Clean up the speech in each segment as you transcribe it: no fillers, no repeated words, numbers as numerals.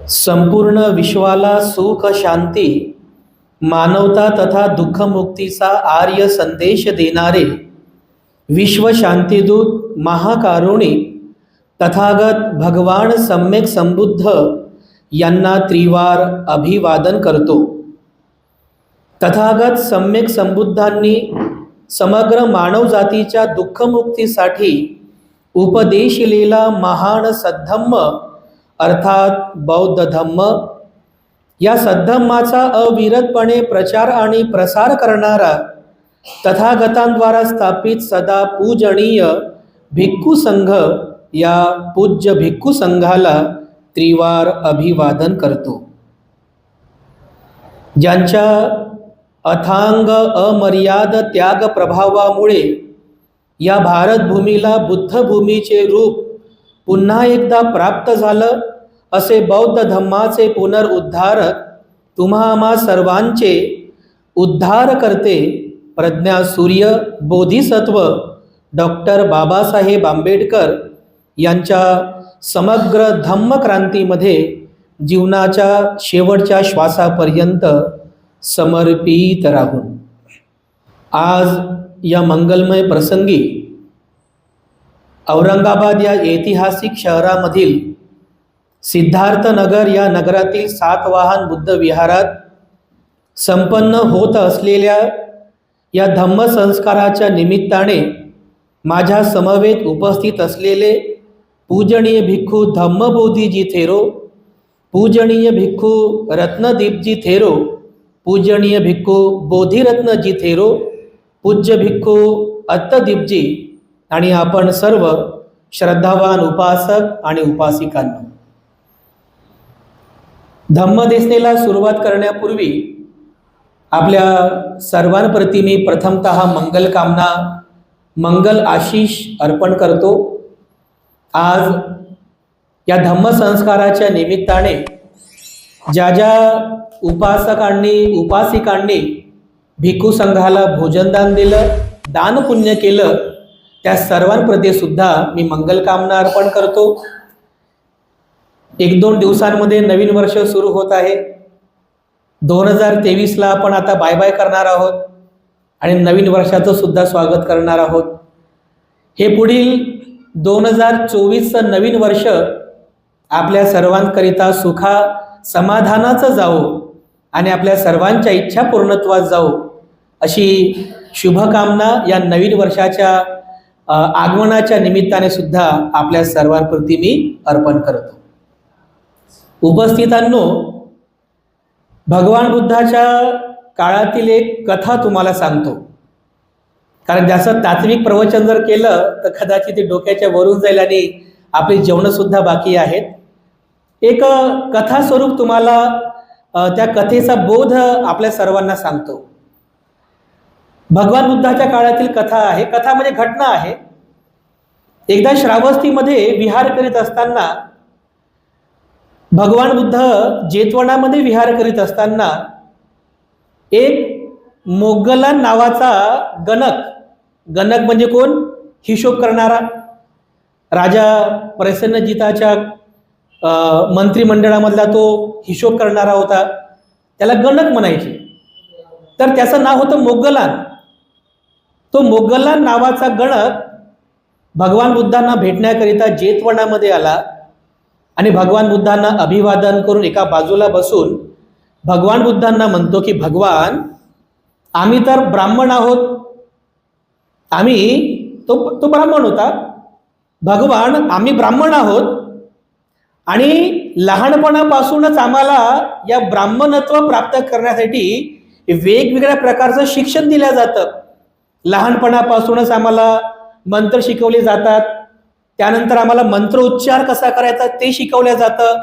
संपूर्ण विश्वाला सुख शांती मानवता तथा दुःखमुक्तीचा आर्य संदेश देणारे विश्व शांतिदूत महाकारुणिक तथागत भगवान सम्यक संबुद्ध यांना त्रिवार अभिवादन करतो। तथागत सम्यक संबुद्धांनी समग्र मानवजातीच्या दुःखमुक्तीसाठी उपदेशिलेला महान सद्धम्म अर्थात बौद्ध धम्म, या सद्धम्माचा अविरतपणे प्रचार आणि प्रसार करणारा तथागतांद्वारा स्थापित सदा पूजनीय भिक्खू संघ या पूज्य भिक्खू संघाला त्रिवार अभिवादन करतो। ज्यांच्या अथांग अमर्याद त्याग प्रभावामुळे या भारतभूमीला बुद्धभूमीचे रूप पुन्हा एकदा प्राप्त झालं, असे बौद्ध धम्माचे पुनरुद्धारक तुम्हा आम्हा सर्वांचे उद्धार करते प्रज्ञा सूर्य बोधिसत्व डॉक्टर बाबासाहेब आंबेडकर यांच्या समग्र धम्मक्रांतीमध्ये जीवनाच्या शेवटच्या श्वासापर्यंत समर्पित राहून आज या मंगलमय प्रसंगी औरंगाबाद या ऐतिहासिक शहरामधील सिद्धार्थनगर या नगरातील सातवाहन बुद्ध विहारात संपन्न होत असलेल्या या धम्मसंस्काराच्या निमित्ताने माझ्या समवेत उपस्थित असलेले पूजनीय भिक्खू धम्मबोधीजी थेरो, पूजनीय भिक्खू रत्नदीपजी थेरो, पूजनीय भिक्खू बोधिरत्नजी थेरो, पूज्य भिक्खू अत्तदीपजी आणि आपण सर्व श्रद्धावान उपासक आणि उपासिकांनो, धम्मदेशनेला सुरुवात करण्यापूर्वी आपल्या सर्वांप्रती मी प्रथमतः मंगल कामना, मंगल आशीष अर्पण करतो। आज या धम्मसंस्काराच्या निमित्ताने ज्या ज्या उपासकांनी उपासिकांनी भिक्खू संघाला भोजनदान दिलं, दानपुण्य केलं, त्या सर्वांप्रती सुद्धा मी मंगल कामना अर्पण करतो। 1-2 दिवसांमध्ये नवीन वर्ष सुरू होत आहे। 2023ला आपण आता बाय बाय करणार आहोत आणि नवीन वर्षाचं सुद्धा स्वागत करणार आहोत। हे पुढील 2024चं नवीन वर्ष आपल्या सर्वांकरिता सुखा समाधानाचं जावो आणि आपल्या सर्वांच्या इच्छा पूर्णत्वास जावो अशी शुभकामना या नवीन वर्षाच्या आगमनाच्या निमित्ताने सुद्धा आपल्या सर्वांप्रती मी अर्पण करतो। उपस्थितांनो, भगवान बुद्धाच्या काळातील एक कथा तुम्हाला सांगतो, कारण ज्याचं तात्विक प्रवचन जर केलं तर कदाचित ते डोक्याच्या वरून जाईल आणि आपली जेवणं सुद्धा बाकी आहेत। एक कथा स्वरूप तुम्हाला त्या कथेचा बोध आपल्या सर्वांना सांगतो। भगवान बुद्धाच्या काळातील कथा आहे, कथा म्हणजे घटना आहे। एकदा श्रावस्तीमध्ये विहार करीत असताना भगवान बुद्ध जेतवनामध्ये विहार करीत असताना एक मोगलान नावाचा गणक म्हणजे कोण? हिशोब करणारा, राजा प्रसन्नजिताच्या मंत्रिमंडळामधला तो हिशोब करणारा होता, त्याला गणक म्हणायचे। तर त्याचं नाव होतं मोगलान। तो मोगलान नावाचा गणक भगवान बुद्धांना भेटण्याकरिता जेतवनामध्ये आला आणि भगवान बुद्धांना अभिवादन करून एका बाजूला बसून भगवान बुद्धांना म्हणतो की भगवान, आम्ही तर ब्राह्मण आहोत। तो ब्राह्मण होता। भगवान, आम्ही ब्राह्मण आहोत आणि लहानपणापासूनच आम्हाला या ब्राह्मणत्व प्राप्त करण्यासाठी वेगवेगळ्या प्रकारचं शिक्षण दिलं जातं। लहानपणापासूनच आम्हाला मंत्र शिकवले जातात, त्यानंतर आम्हाला मंत्रोच्चार कसा करायचा ते शिकवलं जातं,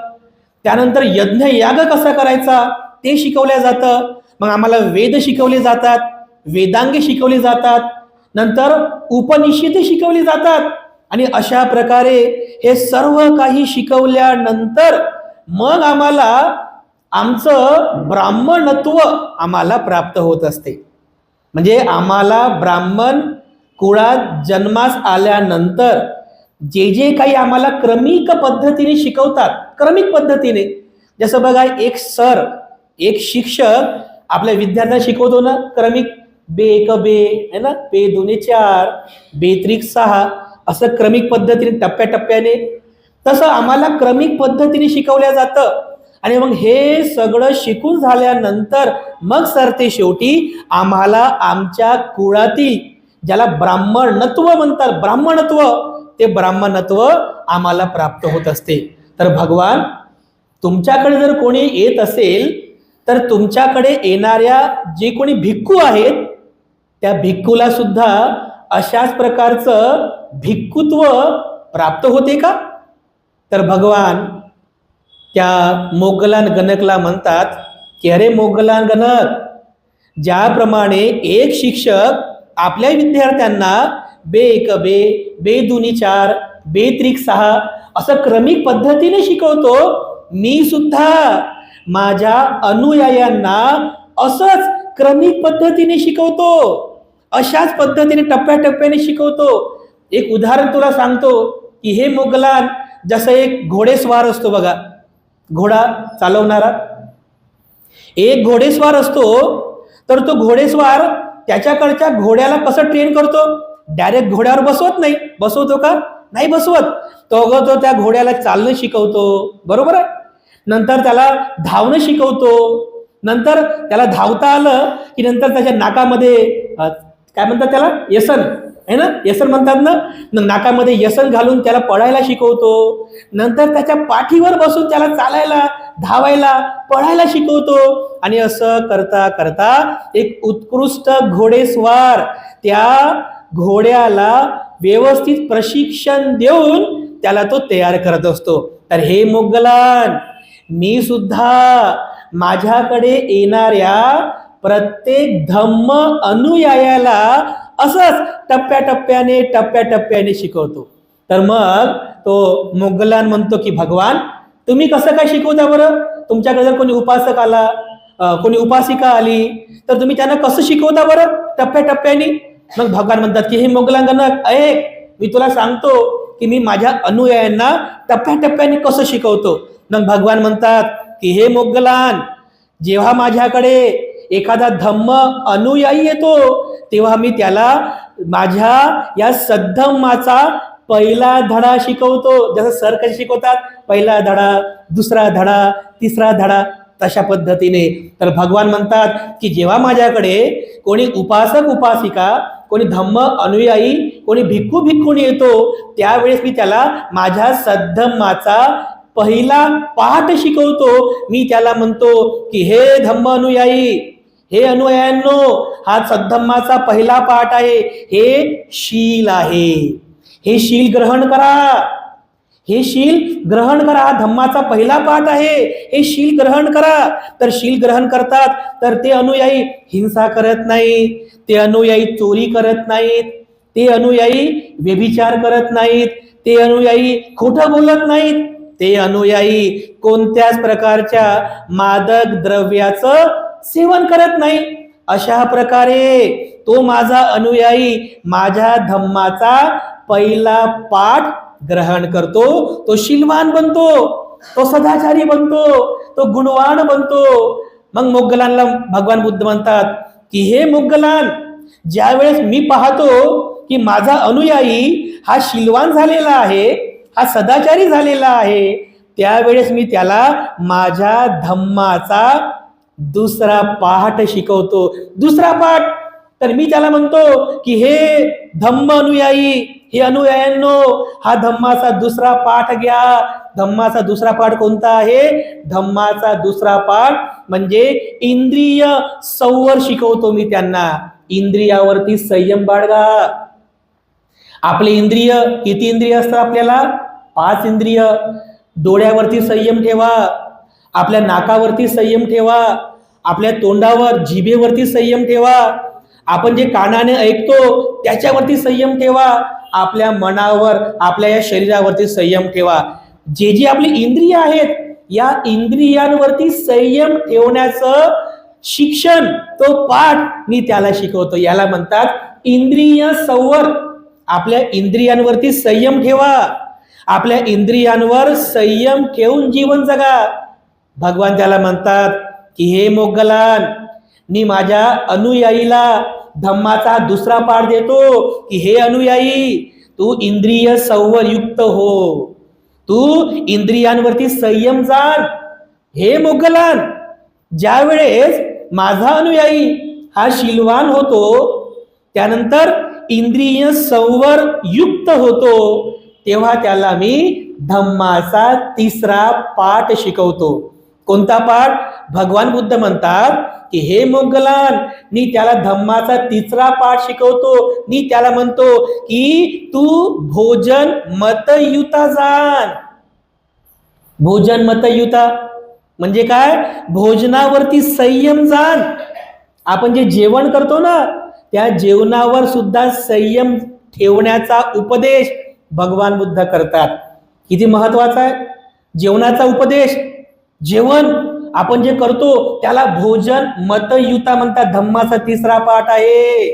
त्यानंतर यज्ञ याग कसा करायचा ते शिकवलं जातं, मग आम्हाला वेद शिकवले जातात, वेदांगे शिकवले जातात, नंतर उपनिषदे शिकवली जातात आणि अशा प्रकारे हे सर्व काही शिकवल्यानंतर मग आम्हाला आमचं ब्राह्मणत्व आम्हाला प्राप्त होत असते। म्हणजे आम्हाला ब्राह्मण कुळात जन्मास आल्यानंतर जे जे काही आम्हाला क्रमिक पद्धतीने शिकवतात, क्रमिक पद्धतीने जसं बघा, एक सर, एक शिक्षक आपल्या विद्यार्थ्यांना शिकवतो ना, क्रमिक बे एक बे है ना, बे दोन्ही 4, बे त्रिक 6, असं क्रमिक पद्धतीने टप्प्याटप्प्याने, तसं आम्हाला क्रमिक पद्धतीने शिकवल्या जातं. आणि मग हे सगळं शिकून झाल्यानंतर मग सर ते शेवटी आम्हाला आमच्या कुळातील, ज्याला ब्राह्मणत्व म्हणतात, ब्राह्मणत्व, ते ब्राह्मणत्व आम्हाला प्राप्त होत असते. तर भगवान, तुमच्याकडे जर कोणी येत असेल तर तुमच्याकडे येणाऱ्या जे कोणी भिक्खू आहेत त्या भिक्खूला सुद्धा अशाच प्रकारचं भिक्खुत्व प्राप्त होते का? तर भगवान त्या मोगलान गणकला म्हणतात की अरे मोगलान गणक, ज्याप्रमाणे एक शिक्षक आपल्या विद्यार्थ्यांना बे एक बे, बे दुनी 4, बे त्रिक 6 असं क्रमिक पद्धतीने शिकवतो, मी सुद्धा माझ्या अनुयायांना असंच क्रमिक पद्धतीने शिकवतो, अशाच पद्धतीने टप्प्याटप्प्याने शिकवतो. एक उदाहरण तुला सांगतो की हे मोगलान, जसं एक घोडेस्वार असतो बघा, घोडा चालवणारा एक घोडेस्वार असतो, तर तो घोडेस्वार त्याच्याकडच्या घोड्याला कसं ट्रेन करतो? डायरेक्ट घोड्यावर बसवत नाही. बसवतो का? नाही बसवत. तो त्या घोड्याला चालणं शिकवतो, बरोबर आहे. नंतर त्याला धावणं शिकवतो. नंतर त्याला धावता आलं की नंतर त्याच्या नाकामध्ये काय म्हणतात त्याला, व्यसन है ना, व्यसन म्हणतात ना, नाकामध्ये व्यसन घालून त्याला पळायला शिकवतो. नंतर त्याच्या पाठीवर बसून त्याला चालायला, धावायला, पळायला शिकवतो. आणि असं करता करता एक उत्कृष्ट घोडेस्वार त्या घोड्याला व्यवस्थित प्रशिक्षण देऊन त्याला तो तयार करत असतो. तर हे मोगलान, मी सुद्धा माझ्याकडे येणाऱ्या प्रत्येक धम्म अनुयायाला असंच टप्प्याटप्प्याने शिकवतो. तर मग तो मोगलान म्हणतो की भगवान, तुम्ही कसं काय शिकवता बरं? तुमच्याकडे जर कोणी उपासक आला, कोणी उपासिका आली, तर तुम्ही त्यांना कसं शिकवता बरं टप्प्याटप्प्याने? मग भगवान म्हणतात की हे मोगलान गणक, ऐक, मी तुला सांगतो की मी माझ्या अनुयायांना टप्प्याटप्प्याने कसं शिकवतो. मग भगवान म्हणतात की हे मोगलान, जेव्हा माझ्याकडे एखादा धम्म अनुयायी येतो तेव्हा मी त्याला माझ्या या सद्धम्माचा पहिला धडा शिकवतो. जसं सर कसे शिकवतात, पहिला धडा, दुसरा धडा, तिसरा धडा, तशा पद्धतीने. तर भगवान म्हणतात की जेव्हा माझ्याकडे कोणी उपासक उपासिका, कोणी धम्म अनुयायी, कोणी भिक्खू भिक्खुणी येतो, त्यावेळेस मी त्याला माझ्या सद्धम्माचा पहिला पाठ शिकवतो. मी त्याला म्हणतो की हे धम्म अनुयायी, हे अनुयायांनो, हा सद्धम्माचा पहिला पाठ आहे, हे शील आहे, हे शील ग्रहण करा, हे शील ग्रहण करा. हा धम्माचा पहिला पाठ आहे, हे शील ग्रहण करा. तर शील ग्रहण करतात तर ते अनुयायी हिंसा करत नाही, ते अनुयायी चोरी करत नाहीत, ते अनुयायी व्यभिचार करत नाहीत, ते अनुयायी खोटं बोलत नाहीत, ते अनुयायी कोणत्याच प्रकारच्या मादक द्रव्याचं सेवन करत नाही. अशा प्रकारे तो माझा अनुयायी माझ्या धम्माचा पहिला पाठ ग्रहण करतो, तो शीलवान बनतो, तो सदाचारी बनतो, तो गुणवान बनतो. मग मोगलानला भगवान बुद्ध म्हणतात की हे मोगलान, ज्यावेळेस मी पाहतो की माझा अनुयायी हा शीलवान झालेला आहे, हा सदाचारी झालेला आहे, त्यावेळेस मी त्याला माझ्या धम्माचा दुसरा पाठ शिकवतो. दुसरा पाठ, तर मी त्याला म्हणतो की हे धम्म अनुयायी, हे अनुयायांनो, हा धम्माचा दुसरा पाठ घ्या. धम्माचा दुसरा पाठ कोणता आहे? धम्माचा दुसरा पाठ म्हणजे इंद्रिय संवर शिकवतो मी त्यांना. इंद्रियावरती संयम बाळगा. आपले इंद्रिय, किती इंद्रिय असतात आपल्याला? 5 इंद्रिय. डोळ्यावरती संयम ठेवा, आपल्या नाकावरती संयम ठेवा, आपल्या तोंडावर, जिभेवरती संयम ठेवा, आपण जे कानाने ऐकतो त्याच्यावरती संयम ठेवा, आपल्या मनावर, आपल्या या शरीरावरती संयम ठेवा. जे जे आपली इंद्रिय आहेत, या इंद्रियांवरती संयम ठेवण्याचं शिक्षण, तो पाठ मी त्याला शिकवतो. याला म्हणतात इंद्रिय संवर. आपल्या इंद्रियांवरती संयम ठेवा, आपल्या इंद्रियांवर संयम ठेवून जीवन जगा. भगवान त्याला म्हणतात की हे मोगलान, मी माझ्या अनुयायीला धम्माचा दुसरा पाठ देतो की हे अनुयायी, तू इंद्रिय संवरयुक्त हो, तू इंद्रियांवरती संयम जाण. हे मोगलान, ज्या वेळेस माझा अनुयायी हा शीलवान होतो, त्यानंतर इंद्रिय संवर युक्त होतो, तेव्हा त्याला मी धम्माचा तिसरा पाठ शिकवतो. कोणता पाठ? भगवान बुद्ध म्हणतात की हे मोगलान, मी त्याला धम्माचा तिसरा पाठ शिकवतो. मी त्याला म्हणतो की तू भोजन मतयुता जाण. भोजन मतयुता म्हणजे काय? भोजनावरती संयम जाण. आपण जे जेवण करतो ना, त्या जेवणावर सुद्धा संयम ठेवण्याचा उपदेश भगवान बुद्ध करतात. किती महत्वाचा आहे जेवणाचा उपदेश. जेवण आपण जे करतो त्याला भोजन मतयुता म्हणतात. धम्माचा तिसरा पाठ आहे,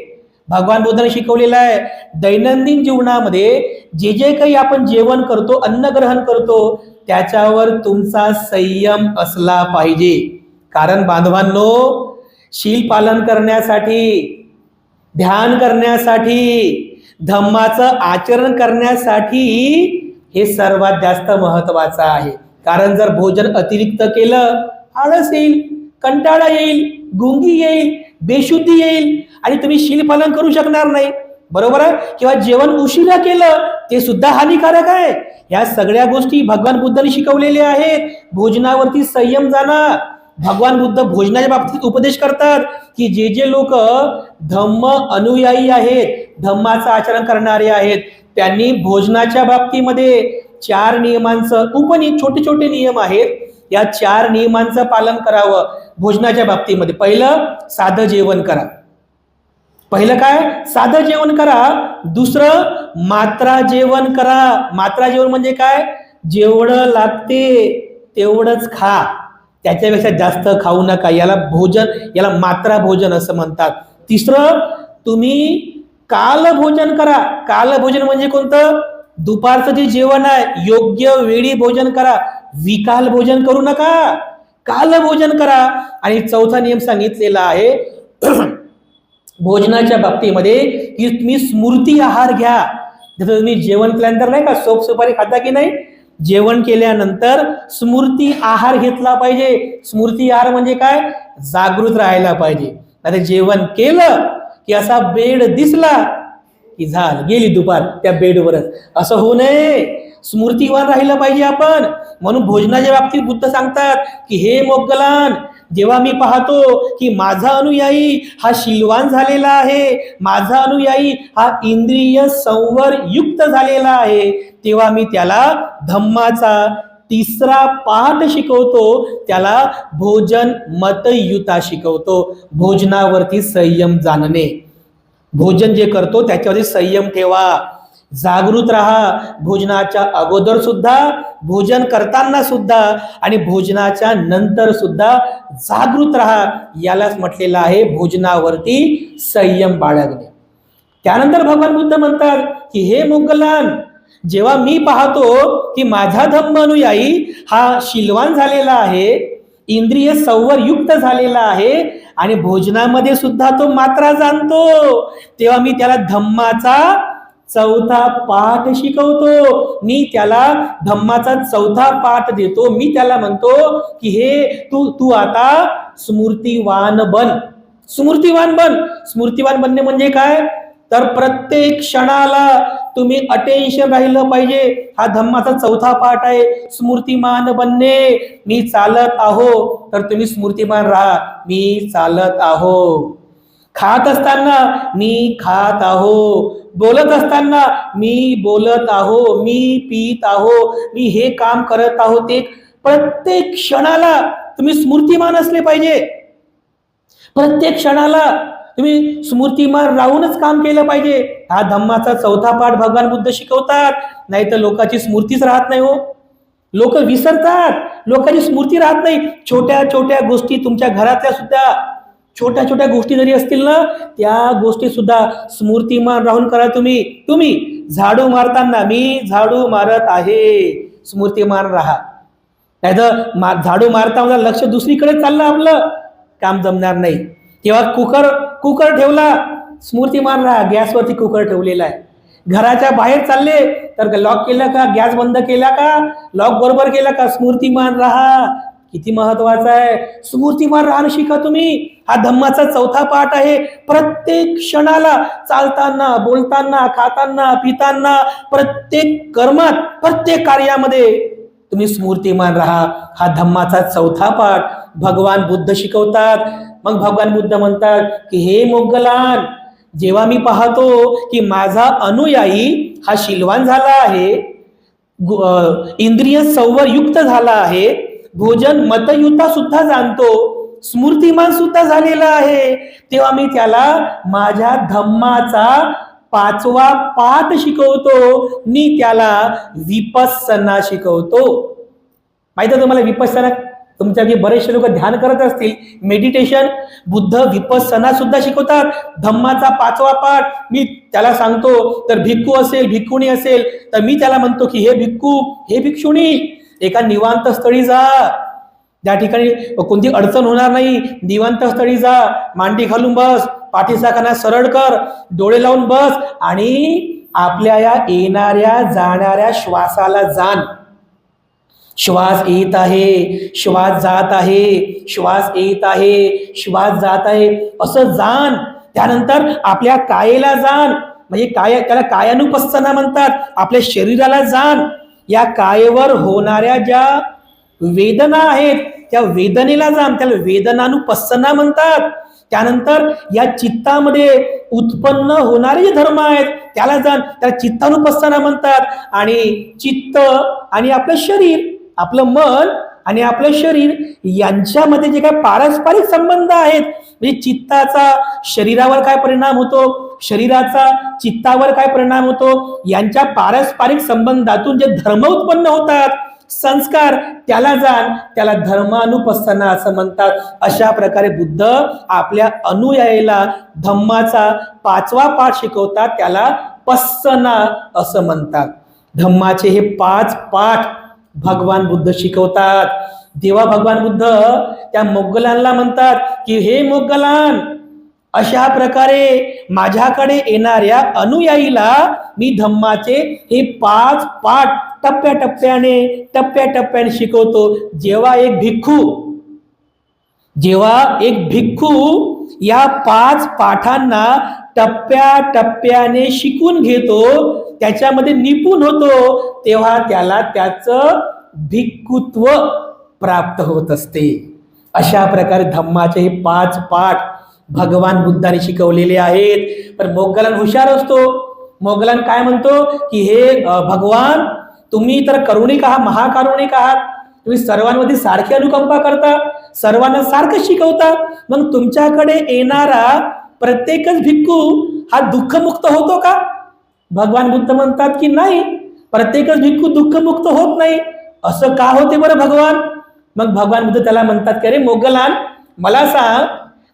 भगवान बुद्धाने शिकवलेला आहे. दैनंदिन जीवनामध्ये जे जे काही आपण जेवण करतो, अन्न ग्रहण करतो, त्याच्यावर तुमचा संयम असला पाहिजे. कारण बांधवांनो, शील पालन करण्यासाठी, ध्यान करण्यासाठी, धम्माचं आचरण करण्यासाठी हे सर्वात जास्त महत्वाचं आहे. कारण जर भोजन अतिरिक्त केलं, आळस येईल, कंटाळा येईल, गुंगी येईल, बेशुद्धी येईल आणि तुम्ही शील पालन करू शकणार नाही. बरोबर आहे? किंवा जेवण उशिरा केलं ते सुद्धा हानिकारक आहे. या सगळ्या गोष्टी भगवान बुद्धांनी शिकवलेल्या आहेत. भोजनावरती संयम जाणा. भगवान बुद्ध भोजनाच्या बाबतीत उपदेश करतात की जे जे लोक धम्म अनुयायी आहेत, धम्माचं आचरण करणारे आहेत, त्यांनी भोजनाच्या बाबतीमध्ये 4 नियमांचं छोटे छोटे नियम आहेत, या 4 नियमांचं पालन करावं भोजनाच्या बाबतीमध्ये. पहिलं, साधं जेवण करा. पहिलं काय? साधं जेवण करा. दुसरं, मात्रा जेवण करा. मात्रा जेवण म्हणजे काय? जेवढं लागते तेवढंच खा, त्याच्यापेक्षा जास्त खाऊ नका. याला मात्रा भोजन असं म्हणतात. तिसरं, तुम्ही काल भोजन करा. काल भोजन म्हणजे कोणतं? दुपारचं जे जेवण आहे योग्य वेळी भोजन करा. विकाल भोजन करू नका, काल भोजन करा. आणि चौथा नियम सांगितलेला आहे भोजनाच्या बाबतीमध्ये की तुम्ही स्मृती आहार घ्या. जसं तुम्ही जेवण केल्यानंतर नाही का सोप सुपारी खाता की नाही, जेवण केल्यानंतर स्मृती आहार घेतला पाहिजे. स्मृती आहार म्हणजे काय? जागृत राहायला पाहिजे. आता जेवण केलं की असा बेड दिसला की झालं, गेली दुपार त्या बेडवरच, असं होऊ नये. स्मृतिवान राहिलं पाहिजे आपण. म्हणून भोजनाच्या बाबतीत बुद्ध सांगतात की हे मोगलान, जेव्हा मी पाहतो की माझा अनुयायी हा शीलवान झालेला आहे, माझा अनुयायी हा इंद्रिय संवर युक्त झालेला आहे, तेव्हा मी त्याला धम्माचा तिसरा पाठ शिकवतो. त्याला भोजन मतयुता शिकवतो. भोजनावरती संयम जाणणे. भोजन जे करतो त्याच्यावरती संयम ठेवा, जागृत राहा. भोजनाच्या अगोदर सुद्धा, भोजन करताना सुद्धा आणि भोजनाच्या नंतर सुद्धा जागृत राहा. यालाच म्हटलेलं आहे भोजनावरती संयम बाळगणे. त्यानंतर भगवान बुद्ध म्हणतात की हे मोगलान, जेव्हा मी पाहतो की माझा धम्म अनुयायी हा शीलवान झालेला आहे, इंद्रिय संवर युक्त झालेला आहे आणि भोजनामध्ये सुद्धा तो मात्रा जाणतो, तेव्हा मी त्याला धम्माचा चौथा पाठ शिकवतो. मी त्याला धम्माचा चौथा पाठ देतो. मी त्याला म्हणतो की हे तू आता स्मृतिवान बन. स्मृतिवान बन. स्मृतिवान बनणे म्हणजे काय? तर प्रत्येक क्षणाला तुम्ही अटेन्शन राहिलं पाहिजे. हा धम्माचा चौथा पाठ आहे, स्मृतिमान बनणे. मी चालत आहो तर तुम्ही स्मृतिमान राहा, मी चालत आहो. खात असताना मी खात आहो, बोलत असताना मी बोलत आहो, मी पीत आहो, मी हे काम करत आहो. ते प्रत्येक क्षणाला तुम्ही स्मृतिमान असले पाहिजे. प्रत्येक क्षणाला तुम्ही स्मृतिमान राहूनच काम केलं पाहिजे. हा धम्माचा चौथा पाठ भगवान बुद्ध शिकवतात. नाही तर लोकांची स्मृतीच राहत नाही हो. लोक विसरतात, लोकांची स्मृती राहत नाही. छोट्या छोट्या गोष्टी, तुमच्या घरातल्या सुद्धा छोट्या छोट्या गोष्टी जरी असतील ना, त्या गोष्टी सुद्धा स्मृतिमान राहून करा. तुम्ही झाडू मारताना मी झाडू मारत आहे, स्मृतिमान राहा. नाही तर झाडू मारता माझं लक्ष दुसरीकडे चाललं, आपलं काम जमणार नाही. तेव्हा कुकर ठेवला, स्मृतिमान राहा, गॅसवरती कुकर ठेवलेला आहे. घराच्या बाहेर चालले तर लॉक केलं का, गॅस बंद केला का, लॉक बरोबर केला का, स्मृतिमान राहा. किती महत्वाचं आहे, स्मृतिमान राहणं शिका तुम्ही. हा धम्माचा चौथा पाठ आहे. प्रत्येक क्षणाला, चालताना, बोलताना, खाताना, पिताना, प्रत्येक कर्मात, प्रत्येक कार्यामध्ये तुम्ही स्मृतिमान राहा. हा धम्माचा चौथा पाठ भगवान बुद्ध शिकवतात. मग भगवान बुद्ध म्हणतात की हे मोगलान, जेव्हा मी पाहतो की माझा अनुयायी हा शीलवान झाला आहे, इंद्रिय संवर युक्त झाला आहे, भोजन मतयुता सुद्धा जाणतो, स्मृतिमान सुद्धा झालेला आहे, तेव्हा मी त्याला माझ्या धम्माचा 5वा पाठ शिकवतो. मी त्याला विपස්සना शिकवतो. माहिती आहे तुम्हाला विपස්සना? तुमच्यापैकी बरेचसे लोक ध्यान करत असतील, मेडिटेशन. बुद्ध विपස්සना सुद्धा शिकवतात. धम्माचा 5वा पाठ मी त्याला सांगतो. तर भिक्खू असेल, भिक्खुणी असेल, तर मी त्याला म्हणतो की हे भिक्खू, हे भिक्षुणी, एका निवांत स्थळी जा, ज्या ठिकाणी कोणती अडचण होणार नाही. निवांत स्थळी जा, मांडी घालून बस, पाठीचा कणा सरळ कर, डोळे लावून बस आणि आपल्या या येणाऱ्या जाणाऱ्या श्वासाला जाण. श्वास येत आहे, श्वास जात आहे, श्वास येत आहे, श्वास जात आहे, असं जाण. त्यानंतर आपल्या कायेला जाण, म्हणजे त्याला कायानुपස්සना म्हणतात. आपल्या शरीराला जाण. या कायेवर होणाऱ्या ज्या वेदना आहेत त्या वेदनेला जाण, त्याला वेदनानुपස්සना म्हणतात. त्यानंतर या चित्तामध्ये उत्पन्न होणारे जे धर्म आहेत त्याला जाण, त्याला चित्तानुपස්සना म्हणतात. आणि चित्त आणि आपलं शरीर, आपलं मन आणि आपलं शरीर यांच्यामध्ये जे काही पारस्परिक संबंध आहेत, म्हणजे चित्ताचा शरीरावर काय परिणाम होतो, शरीराचा चित्तावर काय परिणाम होतो, यांच्या पारस्परिक संबंधातून जे धर्म उत्पन्न होतात, संस्कार, त्याला जाण, त्याला धर्मानुपස්සना असं म्हणतात. अशा प्रकारे बुद्ध आपल्या अनुयायाला धम्माचा 5वा पाठ शिकवतात, त्याला पස්සना असं म्हणतात. धम्माचे हे 5 पाठ भगवान बुद्ध शिकवतात. तेव्हा भगवान बुद्ध त्या मोगलांना म्हणतात की हे मोगलान, अशा प्रकारे माझ्याकडे येणाऱ्या अनुयायीला मी धम्माचे हे 5 पाठ टप्प्याटप्प्याने शिकवतो. जेव्हा एक भिक्खू या 5 पाठांना टप्प्याटप्प्याने शिकून घेतो, त्याच्यामध्ये निपुण होतो, तेव्हा त्याला त्याचं भिक्खुत्व प्राप्त होत असते. अशा प्रकारे धम्माचे हे 5 पाठ भगवान बुद्धाने शिकवलेले आहेत. पण मोगलान हुशार असतो. मोगलान काय म्हणतो की हे भगवान, तुम्ही तर करुणिक आहात, महाकारुणिक आहात, तुम्ही सर्वांमध्ये सारखी अनुकंपा करता, सर्वांना सारखं शिकवता, मग तुमच्याकडे येणारा प्रत्येकच भिक्खू हा दुःखमुक्त होतो का? भगवान बुद्ध म्हणतात की नाही, प्रत्येकच भिक्खू दुःखमुक्त होत नाही. असं का होते बरं भगवान? मग भगवान बुद्ध त्याला म्हणतात की अरे मोगलान, मला सांग,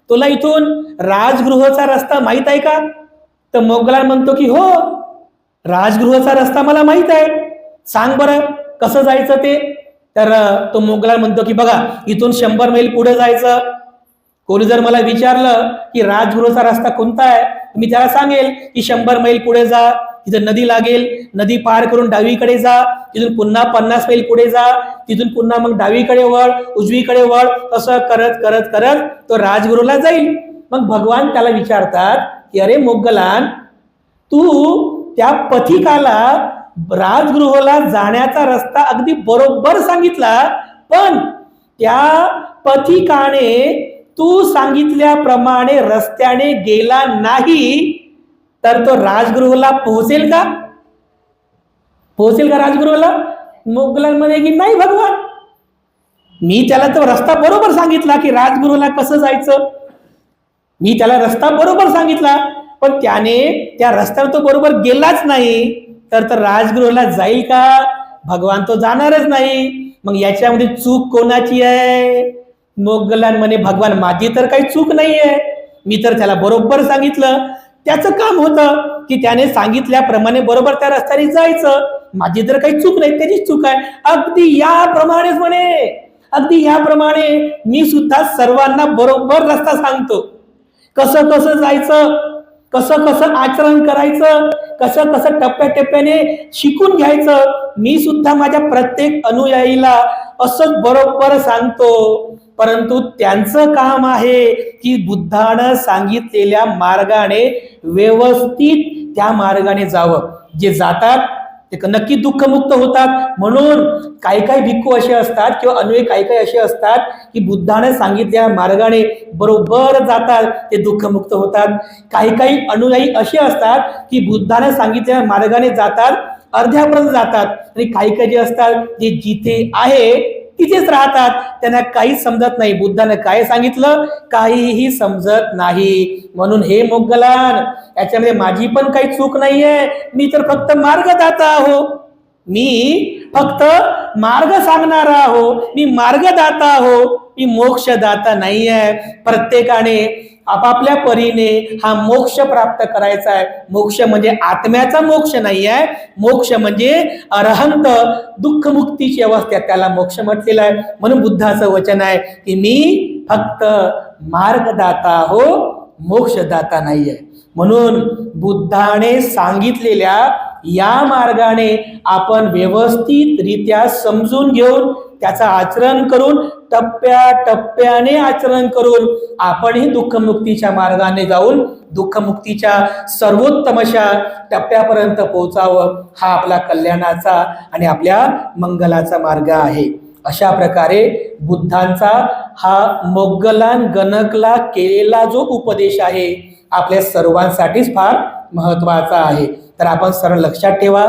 तुला इथून राजगृहाचा रस्ता माहित आहे का? तर मोगलान म्हणतो की हो, राजगृहाचा रस्ता मला माहित आहे, सांग बरं कसं जायचं ते. तर तो मोगलान म्हणतो की बघा, इथून 100 मैल पुढे जायचं. कोणी जर मला विचारलं की राजगृहाचा रस्ता कोणता आहे, मी त्याला सांगेल की 100 मैल पुढे जा, तिथं नदी लागेल, नदी पार करून डावीकडे जा, तिथून पुन्हा 50 मैल पुढे जा, तिथून पुन्हा मग डावीकडे वळ, उजवीकडे वळ, असं करत करत करत तो राजगृहाला जाईल. मग भगवान त्याला विचारतात की अरे मोगलान, तू त्या पथिकाला राजगृहाला जाण्याचा रस्ता अगदी बरोबर सांगितला, पण त्या पथिकाने तू सांगितल्याप्रमाणे रस्त्याने गेला नाही तर तो राजगृहाला पोहोचेल का? पोहोचेल का राजगृहाला? मोगलान म्हणे की नाही भगवान, मी त्याला तो रस्ता बरोबर सांगितला की राजगृहाला कसं जायचं, मी त्याला रस्ता बरोबर सांगितला, पण त्याने त्या रस्त्यावर तो बरोबर गेलाच नाही, तर राजगृहाला जाईल का? भगवान तो जाणारच नाही. मग याच्यामध्ये चूक कोणाची आहे? मोगलान म्हणे भगवान, माझी तर काही चूक नाहीये, मी तर त्याला बरोबर सांगितलं. त्याचं काम होतं की त्याने सांगितल्याप्रमाणे बरोबर त्या रस्त्याने जायचं. माझी जर काही चूक नाही त्याची चूक आहे. अगदी याप्रमाणेच म्हणे, अगदी याप्रमाणे मी सुद्धा सर्वांना बरोबर रस्ता सांगतो. कसं कसं जायचं, कसं कसं आचरण करायचं, कसं कसं टप्प्याटप्प्याने शिकून घ्यायचं, मी सुद्धा माझ्या प्रत्येक अनुयायीला असंच बरोबर सांगतो. परंतु त्यांचं काम आहे की बुद्धानं सांगितलेल्या मार्गाने व्यवस्थित त्या मार्गाने जावं. जे जातात ते नक्की दुःखमुक्त होतात. म्हणून काही काही भिक्खू असे असतात किंवा अनुयायी काही काही असे असतात की बुद्धाने सांगितलेल्या मार्गाने बरोबर जातात, ते दुःखमुक्त होतात. काही काही अनुयायी असे असतात की बुद्धाने सांगितलेल्या मार्गाने जातात, अर्ध्यापर्यंत जातात. आणि काही काही जे असतात जे जिथे आहे तिथेच राहतात, त्यांना काहीच समजत नाही. बुद्धाने काय सांगितलं काहीही समजत नाही. म्हणून हे मोगलान, याच्यामध्ये माझी पण काही चूक नाहीये. मी तर फक्त मार्गदाता आहो, मी फक्त मार्ग सांगणारा आहो, मी मार्गदाता आहो, मी मोक्षदाता नाहीये. प्रत्येकाने आपापल्या परीने हा मोक्ष प्राप्त करायचा आहे. मोक्ष म्हणजे आत्म्याचा मोक्ष नाही आहे, मोक्ष म्हणजे अरहंत दुःखमुक्तीची अवस्था, त्याला मोक्ष म्हटलेला आहे. म्हणून बुद्धाचं वचन आहे की मी फक्त मार्गदाता हो, मोक्षदाता नाहीये. म्हणून बुद्धाने सांगितलेल्या या मार्गाने आपण व्यवस्थितरित्या समजून घेऊन त्याचं आचरण करून टप्प्याटप्प्याने आचरण करून आपणही दुःखमुक्तीच्या मार्गाने जाऊन दुःखमुक्तीच्या सर्वोत्तम अशा टप्प्यापर्यंत पोहोचावं. हा आपला कल्याणाचा आणि आपल्या मंगलाचा मार्ग आहे. अशा प्रकारे बुद्धांचा हा मोगलान गणकला केलेला जो उपदेश आहे आपल्या सर्वांसाठीच फार महत्वाचा आहे. तर आपण सरळ लक्षात ठेवा,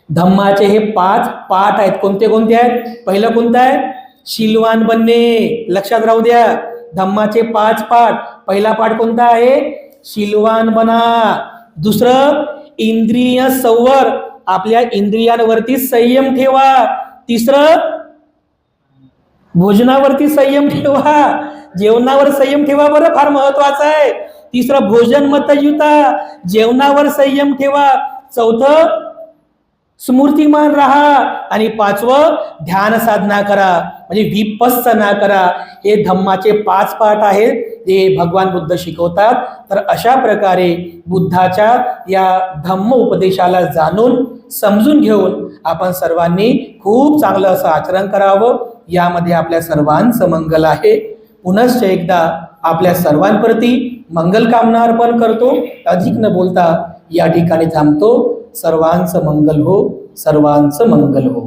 धम्माचे हे 5 पाठ आहेत. कोणते कोणते आहेत? पहिलं कोणतं आहे? शीलवान बनणे. लक्षात राहू द्या, धम्माचे 5 पाठ. पहिला पाठ कोणता आहे? शीलवान बना. दुसरं इंद्रिय संवर, आपल्या इंद्रियांवरती संयम ठेवा. तिसरं भोजनावरती संयम ठेवा, जेवणावर संयम ठेवा. बरं, फार महत्वाचं आहे. तिसरं भोजन मतयुता, जेवणावर संयम ठेवा. चौथं स्मृतिमान राहा. आणि 5वं ध्यान साधना करा, म्हणजे विपස්සना करा. हे धम्माचे 5 पाठ आहेत, जे भगवान बुद्ध शिकवतात. तर अशा प्रकारे बुद्धाच्या या धम्म उपदेशाला जाणून समजून घेऊन आपण सर्वांनी खूप चांगलं असं आचरण करावं. यामध्ये आपल्या सर्वांचं मंगल आहे. पुनश्च एकदा आपल्या सर्वांप्रती मंगल कामना अर्पण करतो. अधिक न बोलता या ठिकाणी थांबतो. सर्वांचं मंगल हो, सर्वांचं मंगल हो.